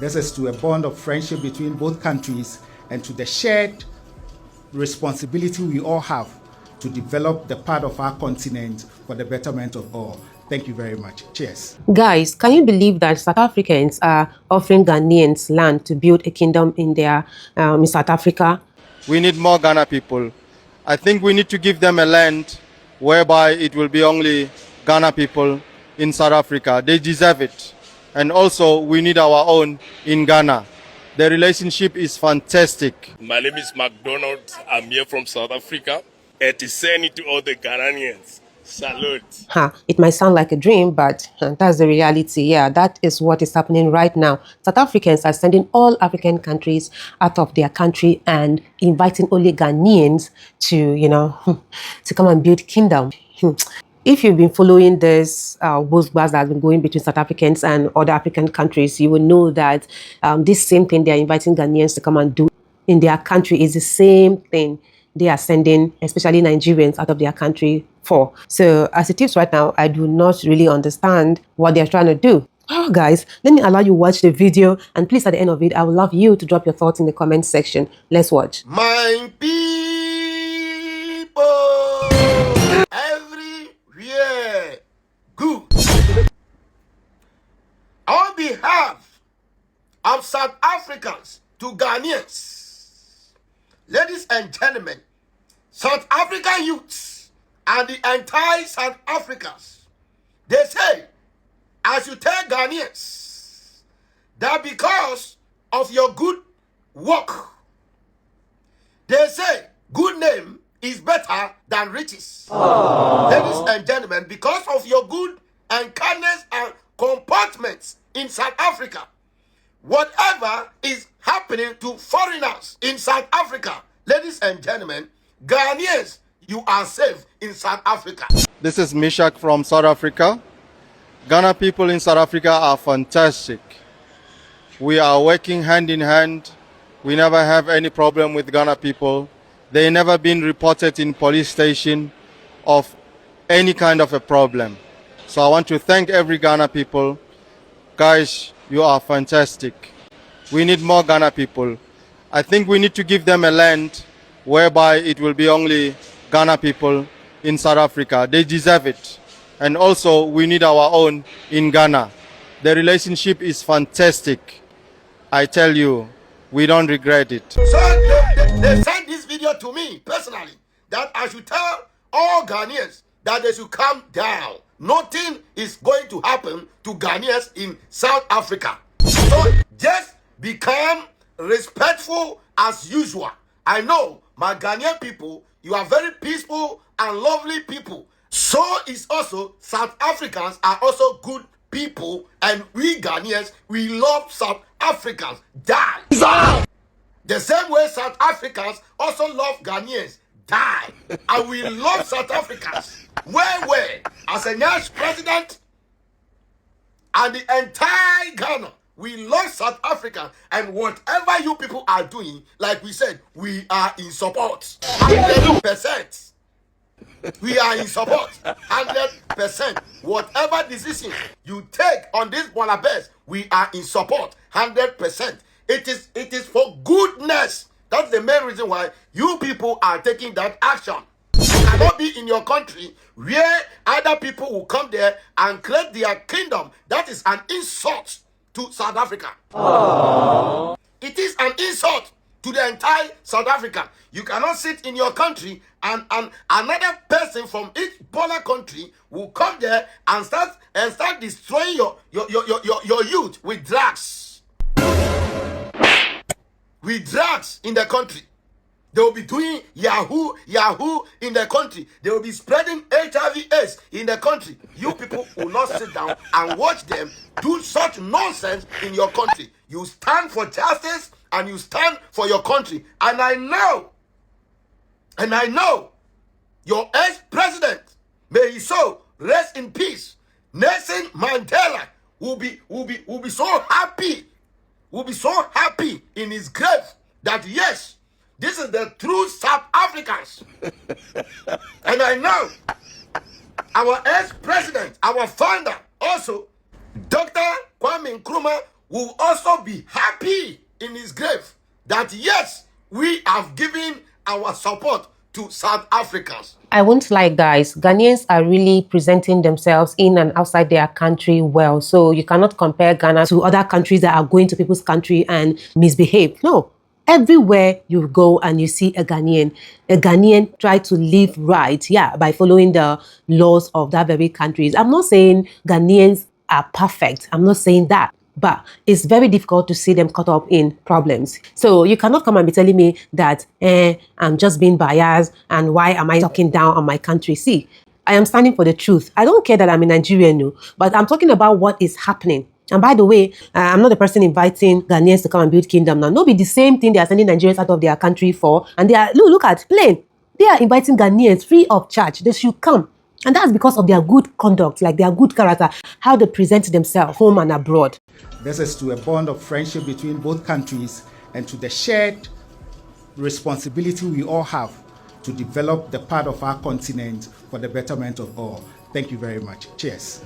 This is to a bond of friendship between both countries and to the shared responsibility we all have to develop the part of our continent for the betterment of all. Thank you very much. Cheers. Guys, can you believe that South Africans are offering Ghanaians land to build a kingdom in South Africa? We need more Ghana people. I think we need to give them a land whereby it will be only Ghana people in South Africa. They deserve it. And also, we need our own in Ghana. The relationship is fantastic. My name is McDonald. I'm here from South Africa. And to send it to all the Ghanaians. Salute. It might sound like a dream, but that's the reality. Yeah, that is what is happening right now. South Africans are sending all African countries out of their country and inviting only Ghanaians to, to come and build kingdom. If you've been following this buzz that has been going between South Africans and other African countries, you will know that this same thing they are inviting Ghanaians to come and do in their country is the same thing they are sending, especially Nigerians, out of their country for. So as it is right now, I do not really understand what they're trying to do. Oh, guys, let me allow you watch the video, and please, at the end of it, I would love you to drop your thoughts in the comment section. Let's watch. My people, everywhere, good. On behalf of South Africans to Ghanaians, ladies and gentlemen, South African youths and the entire South Africans, they say, as you tell Ghanaians, that because of your good work, they say good name is better than riches. Ladies and gentlemen, because of your good and kindness and comportments in South Africa, whatever is happening to foreigners in South Africa, ladies and gentlemen, Ghanaians, you are safe in South Africa. This is Mishak from South Africa. Ghana people in South Africa are fantastic. We are working hand in hand. We never have any problem with Ghana people. They never been reported in police station of any kind of a problem. So I want to thank every Ghana people. Guys, you are fantastic. We need more Ghana people. I think we need to give them a land whereby it will be only Ghana people in South Africa. They deserve it. And also, we need our own in Ghana. The relationship is fantastic. I tell you, we don't regret it. So they sent this video to me personally, that I should tell all Ghanaians that they should calm down. Nothing is going to happen to Ghanaians in South Africa. So just become respectful as usual. I know my Ghanaian people, you are very peaceful and lovely people. So is also South Africans are also good people, and we Ghanaians, we love South Africans. Die. The same way South Africans also love Ghanaians. Die. And we love South Africans. Where? As a next president and the entire Ghana, we love South Africa, and whatever you people are doing, like we said, we are in support. 100%. We are in support. 100%. Whatever decision you take on this Bonabes, we are in support. 100%. It is for goodness. That's the main reason why you people are taking that action. You cannot be in your country where other people will come there and create their kingdom. That is an insult to South Africa. Aww. It is an insult to the entire South Africa. You cannot sit in your country and another person from each border country will come there and start destroying your youth with drugs. With drugs in the country. They will be doing Yahoo in the country. They will be spreading HIV/AIDS in the country. You people will not sit down and watch them do such nonsense in your country. You stand for justice and you stand for your country. And I know your ex-president, may his soul rest in peace, Nelson Mandela, will be so happy. Will be so happy in his grave that yes, this is the true South Africans. And I know our ex-president, our founder, also, Dr. Kwame Nkrumah, will also be happy in his grave that yes, we have given our support to South Africans. I won't lie, guys. Ghanaians are really presenting themselves in and outside their country well. So you cannot compare Ghana to other countries that are going to people's country and misbehave. No. Everywhere you go and you see a Ghanaian try to live right, yeah, by following the laws of that very country. I'm not saying Ghanaians are perfect. I'm not saying that. But it's very difficult to see them caught up in problems. So you cannot come and be telling me that I'm just being biased and why am I talking down on my country? See, I am standing for the truth. I don't care that I'm a Nigerian, no, but I'm talking about what is happening. And by the way, I'm not the person inviting Ghanaians to come and build kingdom now. No, be the same thing they are sending Nigerians out of their country for. And they are, look at, plain. They are inviting Ghanaians free of charge. They should come. And that's because of their good conduct, like their good character, how they present themselves home and abroad. This is to a bond of friendship between both countries and to the shared responsibility we all have to develop the part of our continent for the betterment of all. Thank you very much. Cheers.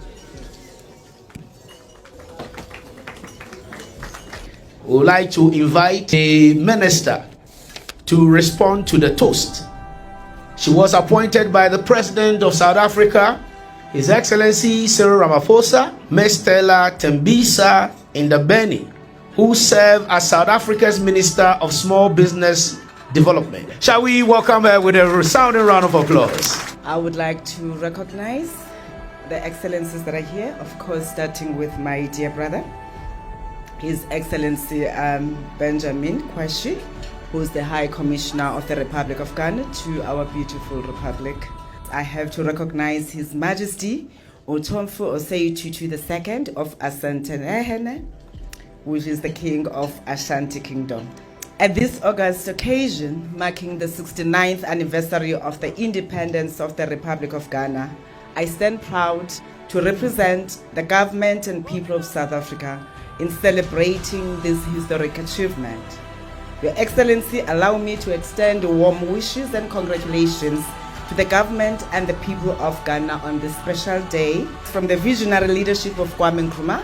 We would like to invite the minister to respond to the toast. She was appointed by the President of South Africa, His Excellency Cyril Ramaphosa, Ms. Stella Tembisa Indabeni, who served as South Africa's Minister of Small Business Development. Shall we welcome her with a resounding round of applause? I would like to recognize the excellencies that are here, of course, starting with my dear brother, His Excellency Benjamin Kwashi, who's the High Commissioner of the Republic of Ghana to our beautiful republic. I have to recognize His Majesty Otomfo Osei Tutu II of Asante, which is the King of Ashanti Kingdom. At this August occasion, marking the 69th anniversary of the independence of the Republic of Ghana, I stand proud to represent the government and people of South Africa in celebrating this historic achievement. Your Excellency, allow me to extend warm wishes and congratulations to the government and the people of Ghana on this special day. From the visionary leadership of Kwame Nkrumah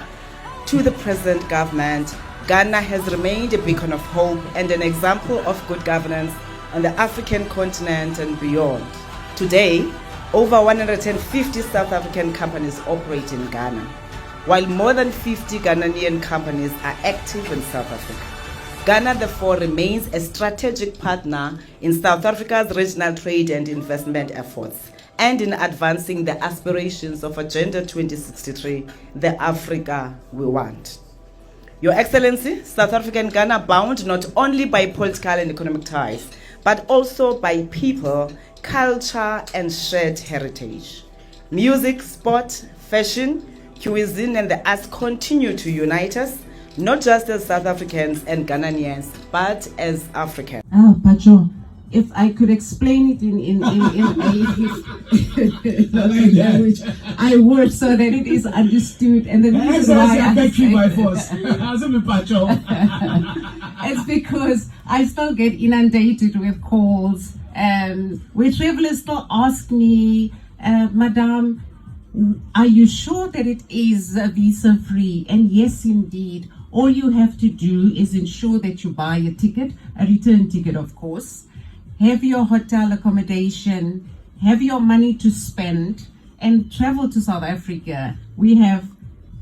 to the present government, Ghana has remained a beacon of hope and an example of good governance on the African continent and beyond. Today, over 150 South African companies operate in Ghana, while more than 50 Ghanaian companies are active in South Africa. Ghana, therefore, remains a strategic partner in South Africa's regional trade and investment efforts and in advancing the aspirations of Agenda 2063, the Africa we want. Your Excellency, South Africa and Ghana are bound not only by political and economic ties, but also by people, culture, and shared heritage. Music, sport, fashion, cuisine, and the arts continue to unite us, not just as South Africans and Ghanaians, but as Africans. Pacho, if I could explain it in a language, I would, so that it is understood. And the reason why I get you by force. It's because I still get inundated with calls where travelers still ask me, Madam, are you sure that it is visa free? And yes, indeed. All you have to do is ensure that you buy a ticket, a return ticket, of course, have your hotel accommodation, have your money to spend, and travel to South Africa. We have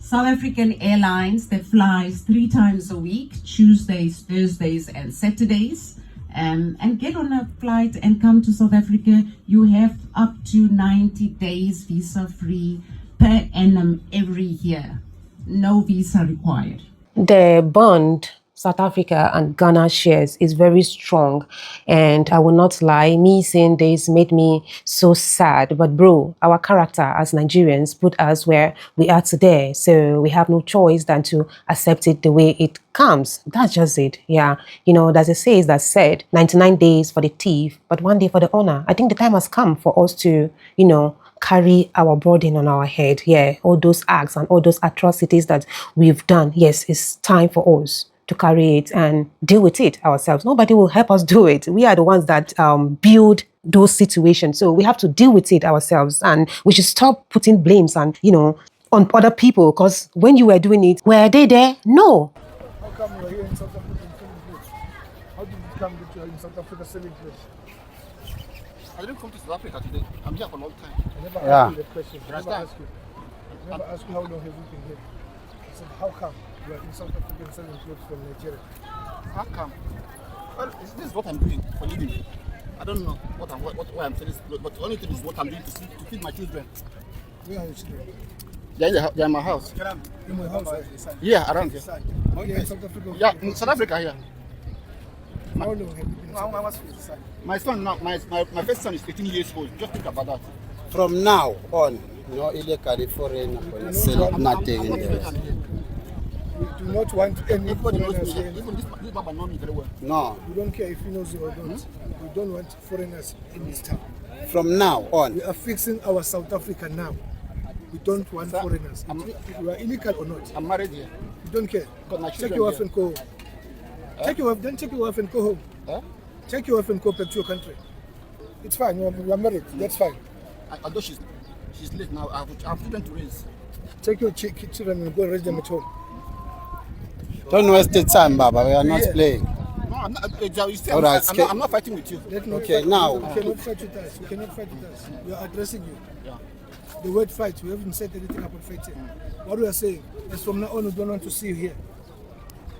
South African Airlines that flies 3 times a week, Tuesdays, Thursdays, and Saturdays, and get on a flight and come to South Africa. You have up to 90 days visa-free per annum every year. No visa required. The bond South Africa and Ghana shares is very strong, and I will not lie, me saying this made me so sad. But bro, our character as Nigerians put us where we are today, so we have no choice than to accept it the way it comes. That's just it. Yeah, you know, there's a saying that said 99 days for the thief, but 1 day for the owner. I think the time has come for us to, you know, carry our burden on our head. Yeah, all those acts and all those atrocities that we've done. Yes, it's time for us to carry it and deal with it ourselves. Nobody will help us do it. We are the ones that build those situations. So we have to deal with it ourselves, and we should stop putting blames and, you know, on other people, because when you were doing it, were they there? No. How come you are here in South Africa selling clothes? How did it come that you are in South Africa selling clothes? I didn't come to South Africa today. I'm here for a long time. I never asked you that question. I never asked you. I never asked you how long have you been here. I said, how come you are in South Africa selling clothes from Nigeria? How come? Well, this is what I'm doing for living. I don't know why I'm selling clothes, but the only thing is what I'm doing to feed my children. Where are your children? They're in my house. In my house? Yeah, around here. Oh, yeah, in South Africa? Yeah, in South Africa here. How long have you been in South Africa? My son now, my first son is 18 years old. Just think about that. From now on, no illegal foreign sell nothing in there. You do not want any Everybody knows foreigners me. here. Even this Baba knows me very well. No. You don't care if he knows you or don't. We don't want foreigners in this town. From now on. We are fixing our South Africa now. We don't want foreigners. If you are illegal or not. I'm married here. You don't care. Got my Take children your wife here. and go home. Take your wife, then take your wife and go home. Huh? Take your wife and go back to your country. It's fine. You are married. That's fine. Although she's late now, I have children to raise. Take your children and go and raise them at home. Don't waste the time, Baba. We are not playing. No, I'm not. You see, All right, I'm not fighting with you. Okay, now. You cannot fight with us. You cannot fight with us. We are addressing you. Yeah. The word fight, we haven't said anything about fighting. What we are saying is from now on, we don't want to see you here.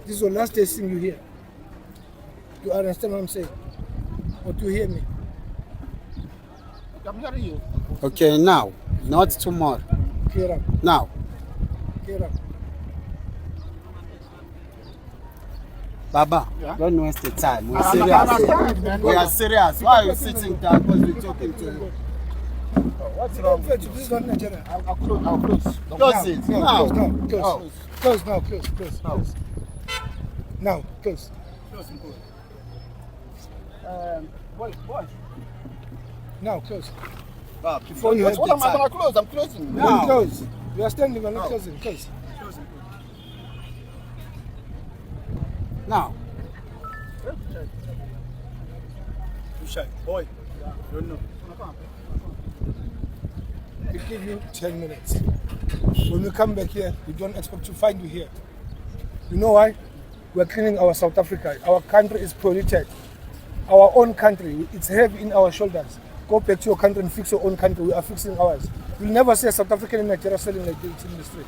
This is your last day seeing you here. You understand what I'm saying? Or do you hear me? I'm hearing you. Okay, now. Not tomorrow. Clear up. Now. Clear up. Baba, Yeah? don't waste the time. We're I'm serious. We are serious. Why are you sitting down? Because we're talking to you. What's wrong? This is not Nigeria. I'll close. Close it. Now. Close. Close now. Close. Now, close. Boy. Now, close. Before you have What am I the going time. to close? I'm closing. Now. Don't close. We are standing, we are not closing. Close. Now. Boy. Don't know. We give you 10 minutes. When we come back here, we don't expect to find you here. You know why? We're cleaning our South Africa. Our country is polluted. Our own country, it's heavy in our shoulders. Go back to your country and fix your own country. We are fixing ours. You'll never see a South African in Nigeria selling like this in the street.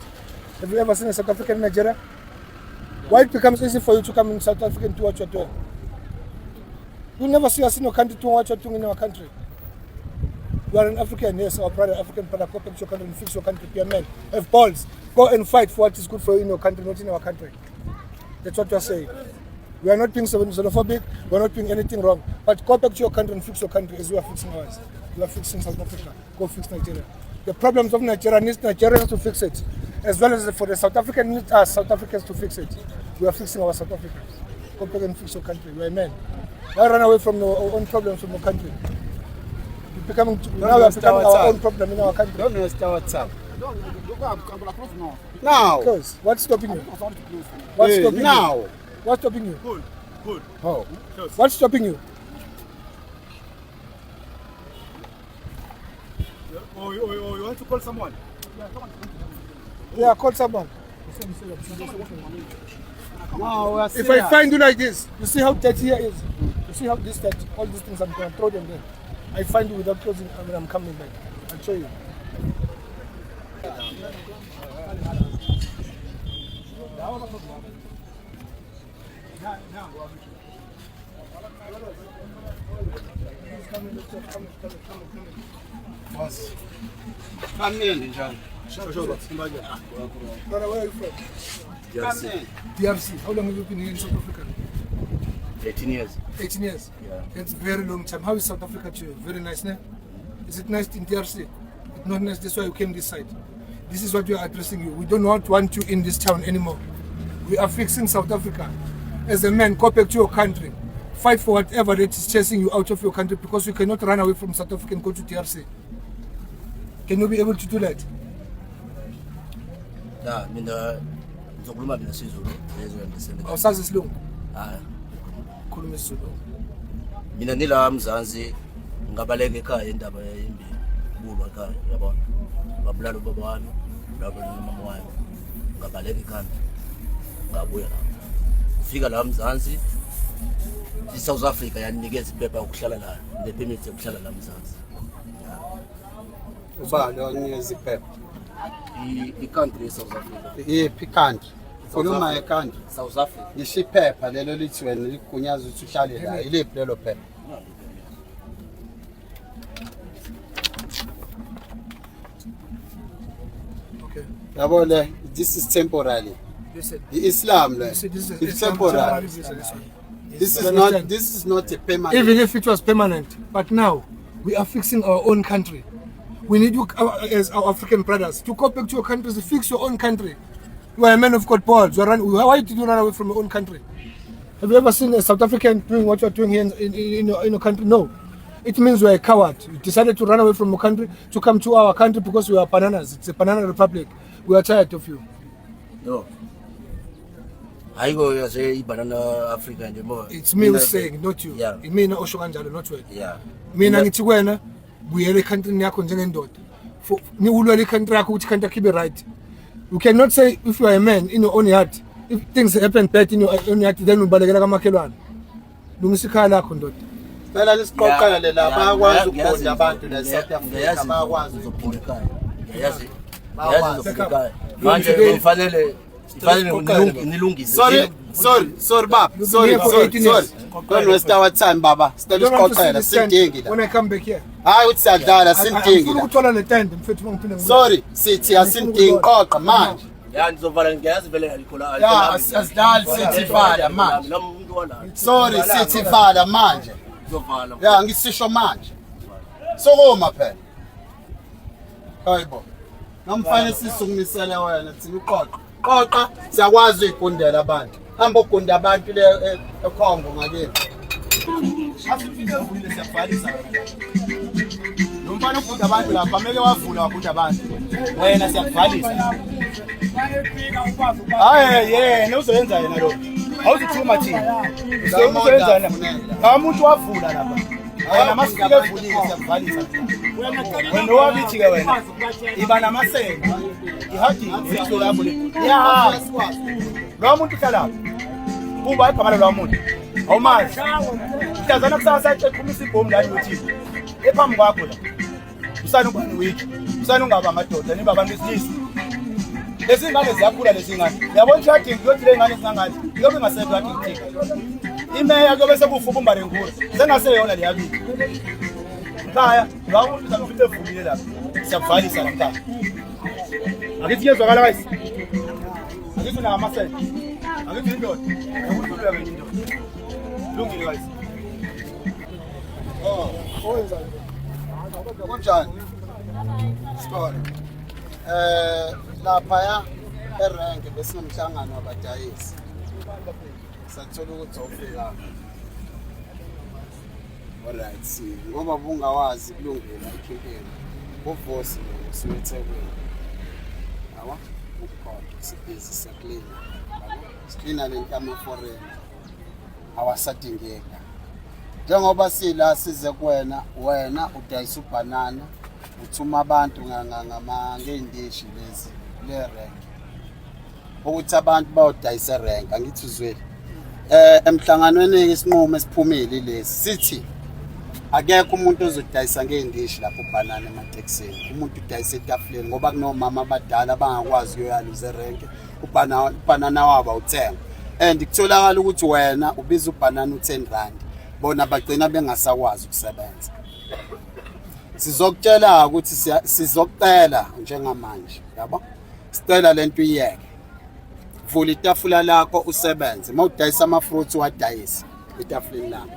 Have you ever seen a South African in Nigeria? Why it becomes easy for you to come in South Africa and do what you're doing? You'll never see us in your country doing what you're doing in our country. You are an African, yes, our brother, African brother. Go back to your country and fix your country. Be a man. Have balls. Go and fight for what is good for you in your country, not in our country. That's what you're saying. We are not being xenophobic. We are not doing anything wrong. But go back to your country and fix your country as we are fixing ours. You are fixing South Africa. Go fix Nigeria. The problems of Nigeria needs Nigerians to fix it. As well as for the South African needs us, South Africans to fix it. We are fixing our South Africa. Go back and fix your country. We are men. Why run away from our own problems from your country? Now we are becoming our own problem in our country. Don't waste our time. I'm going to close now. Now. Close. What's stopping you? I want to close. What's Hey, stopping now. you? What's stopping you? Good. Oh. What's stopping you? Oh, you want to call someone? Yeah, call someone. No, we are If serious. I find you like this, you see how dirty here is? You see how this dirty, all these things, I'm going to throw them there. I find you without closing when I'm coming back. I'll show you. Boss. Come in, John. Brother, where are you from? Come in. DRC. How long have you been here in South Africa? 18 years. 18 years? Yeah. That's a very long time. How is South Africa to you? Very nice, ne? Is it nice in DRC? It's not nice, that's why you came this side. This is what we are addressing you. We do not want you in this town anymore. We are fixing South Africa. As a man, go back to your country. Fight for whatever that is chasing you out of your country, because you cannot run away from South Africa and go to DRC. Can you be able to do that? Da, mina ngizokhuluma mina isiZulu. Awusazi isilungu? Hayi. Khuluma isiZulu. Mina nila Mzansi ngabaleka ekhaya indaba yimbi kulwa ekhaya yabona. Babulala ubaba wami. lapho nomama wami ngabaleka ikhanda ngabuya lapha ufika la Mzansi iSouth Africa yanikeza iphepha yokuhlala la nepermit yokuhlala la Mzansi Uba lo ninikeza iphepha i-country eSouth Africa yiphi country khuluma country South Africa ngisho iphepha lelo lithi wena ligunyaza ukuthi uhlale la iliphi lelo phepha yabo le this is temporary the Islam le it's temporary this is not a permanent even if it was permanent but now we are fixing our own country. We need you as our African brothers to go back to your countries to fix your own country. You are a man of God, Paul. Why did you run away from your own country? Have you ever seen a South African doing what you are doing here in your country? No. It means you are a coward. You decided to run away from your country to come to our country because we are bananas. It's a banana republic. We are tired of you. No. I go say banana Africa and more. It's me who's saying, not you. Yeah. It means Oshoganjalo, not you. Yeah. Mina ngithi wena buyele country yakho njengendoda ni ulwele country yakho ukuthi country kibe right. You cannot say if you are a man in your own heart, if things happen bad in your own heart, then ubalekela kamakhelwane lungisa ikhaya lakho ndoda. Phela lisiqoqele la bayakwazi ukuqonda abantu la South Africa bayakwazi ukuphila ekhaya yazi ukuphila ekhaya manje kufanele sorry baba sorry don't waste our time baba sicela isiqoqela sidingi la When I come back here hayi uthi siyadlala sidingi ngifuna ukuthola le tent mfethu mangiphinde sorry sithi asidingi qoqa manje ya ndizovala ngiyazi vele alikhola ya asidlali sithi vala manje sorry sithi vala manje ndizovala ya ngisisho manje sokoma phela hayibo namfanele sisukumisele wena thina uqoqa qoqa siyakwazi ukugundela abantu hamba ugunda abantu le ekhongo ngakini asifike uvule siyabhalisa nomfana ugunda abantu lapha kumele wavula wagunda abantu wena siyakuvalisa hayi yena uzoyenza yena lo awuzithuma thina uzoyenza yena umuntu wavula lapha wena masifike evulile siyakuvalisa wena wabithi ke wena iba namasenga ihadini litho lapho ya lo muntu uhlala kuba igama lo muntu awumazi mhlazana kusasa eqhumisa ibhomu lani uthini ephambi kwakho la usana ubani wiki usana ungaba amadoda niba abantu besilisa lesingane ziyakhula lesingane yabona chatting yothi le ngane singangani yobe ngasekho yathi ngithika imeya kuyobe sekufuba umbare ngura sengaseyona le yabili khaya ngawo uzamfite evulile lapha siyakuvalisa la mkhaya akithi yezwakala guys akithi una amasela akithi indoda ukuhlula ke indoda lungile guys owenza kunjani story lapha ya erank besinomhlangano wabadayisi sathola ukuthi awufika alright see ngoba bungawazi kulungile ikhinkeni uvosi usemthekweni awa ukhoda sibhizi seclean screen alentama foreign awasadingeka njengoba sila size kuwena wena udayisa ubanana uthuma abantu ngezindishi lezi le rank ukuthi abantu bayodayisa rank angithi uzweli emhlanganweni isinqumo esiphumile lesi sithi akekho umuntu ozodayisa ngezindishi lapho ubanana emateksini umuntu udayisa etafuleni ngoba kunomama abadala abangakwazi ukuyaluza rank ubanana wabo uthenga and kutholakala ukuthi wena ubiza ubanana u10 bona bagcina bengasakwazi ukusebenza sizokutshela ukuthi sizokucela njengamanje yabo sicela lento iyeke vula itafula lakho usebenze mawudayisa amafruits wadayisa itafuleni lakho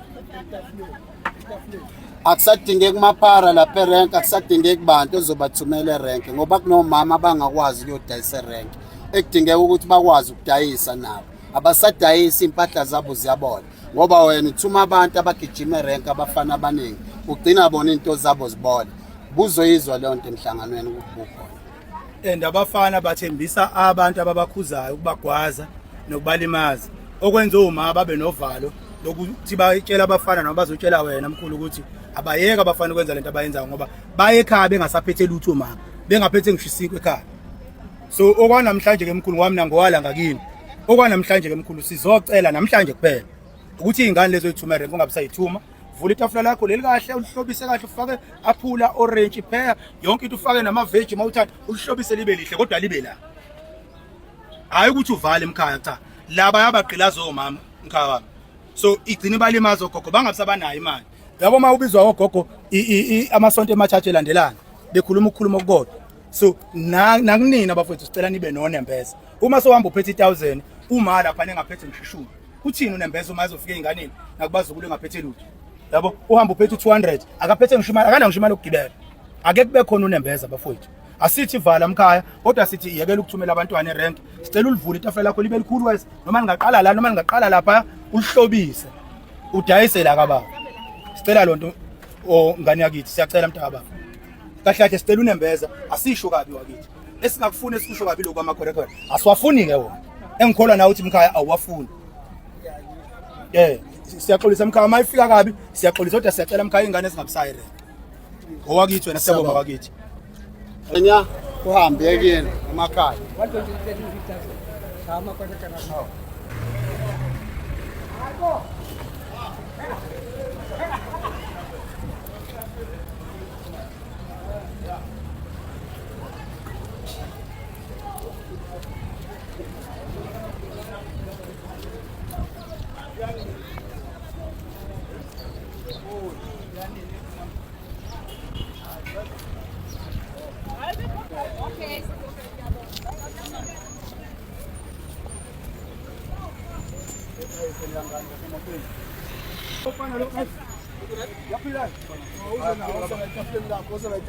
akusadingeki kumaphara lapha erank akusadingeki kubantu ozobathumela erank ngoba kunomama abangakwazi ukuyodayisa erank ekudingeka ukuthi bakwazi ukudayisa nabo abasadayisa impahla zabo ziyabona ngoba wena uthuma abantu abagijima erank abafana abaningi ugcina bona into zabo zibona buzoyizwa le nto emhlanganweni ukubukhona and abafana bathembisa abantu ababakhuzayo ukubagwaza nokubalimaza okwenza uma babe novalo lokuthi bayitshela abafana noma bazotshela wena mkhulu ukuthi abayeka abafana ukwenza lento abayenzayo ngoba baye ekhaya bengasaphethe lutho mama bengaphethe ngisho 5 ekhaya So okwanamhlanje ke mkhulu wami nangowala ngakini. Okwanamhlanje ke mkhulu sizocela namhlanje kuphela ukuthi izingane lezo yithuma renke ungabisayithuma. Vula itafula lakho leli kahle ulihlobise kahle ufake aphula orange pear yonke into ufake nama veg mawuthanda ulihlobise libe lihle kodwa libe la. Hayi ukuthi uvale emkhaya cha. Laba yabagqilazo mama mkhaya wami. So igcina balimazo gogo bangabisabanayo imali. Yabo mawubizwa ogogo amasonto emachache elandelana bekhuluma ukukhuluma okukodwa. So nakunina abafowethu sicela nibe nonembeza. Uma sohamba uphethe 1000 uma lapha nengaphethe ngishishulu. Uthini unembeza uma izofika einganeni nakubazukulu engaphethe lutho. Yabo uhamba uphethe 200 akaphethe ngishimali akana ngishimali ukugibela. Ake kube khona unembeza abafowethu. Asithi vala emkhaya kodwa sithi yekela ukuthumela abantwana erank. Sicela ulivule itafula lakho libe likhulu wese noma ningaqala la noma ningaqala lapha ulihlobise. Udayise la kababa. Sicela lonto ngani yakithi siyacela mntaka baba. Kahle kahle sicela unembeza asisho kabi wakithi. Esingakufuna esikusho kabi lokho amakhorekho. Asiwafuni ke wona. Engikholwa nawe uthi mkhaya awuwafuni. Siyaxolisa mkhaya mayifika kabi siyaxolisa kodwa siyacela mkhaya ingane ezingabisayire. Owakithi wena siyabonga wakithi. Enya uhambe kuyena emakhaya.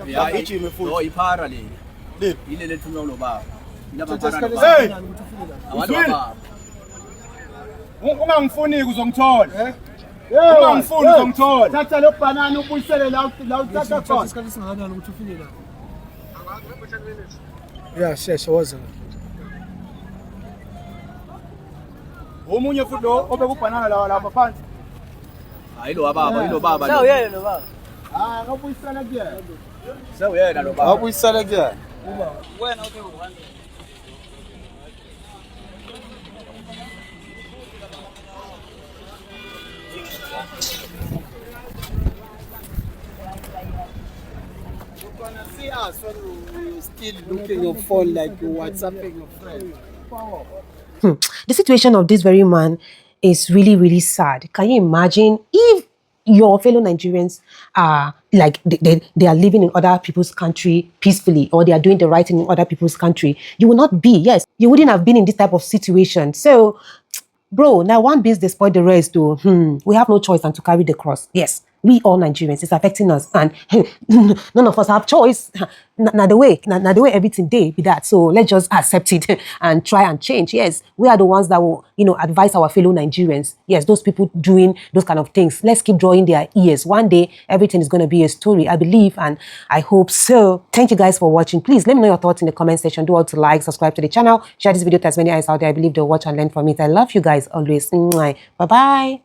Ya ijime futhi. No iphara le. Ile lethuna lo baba. Hey! Ungangifuni uzongithola. Ungangifuni uzongithola. Thatha lo banana ubuyisele la uthatha khona. Isikhathi singakanani ukuthi ufike la? Yeah, sheshe waza. Omunye futhi lo obekubhanana la lapha phansi. Hayi lo baba, lo baba. Sawuyena lo baba. Ngabuyisela kuyena. Sawuyena lo baba. Ngabuyisela kuyena. Wena uthe uhambe. See us when you still looking your phone like you WhatsApping your friend. The situation of this very man is really, really sad. Can you imagine if your fellow Nigerians are like they are living in other people's country peacefully, or they are doing the right thing in other people's country? You will not be, yes, you wouldn't have been in this type of situation. So, bro, now one beats they spoil the rest though. We have no choice than to carry the cross. Yes, we all Nigerians, it's affecting us, and none of us have choice. Now the way everything day be that. So let's just accept it and try and change. Yes, we are the ones that will, advise our fellow Nigerians. Yes, those people doing those kind of things. Let's keep drawing their ears. One day, everything is going to be a story, I believe, and I hope so. Thank you guys for watching. Please let me know your thoughts in the comment section. Do all to like, subscribe to the channel, share this video to as many eyes out there. I believe they'll watch and learn from it. I love you guys always. Bye-bye.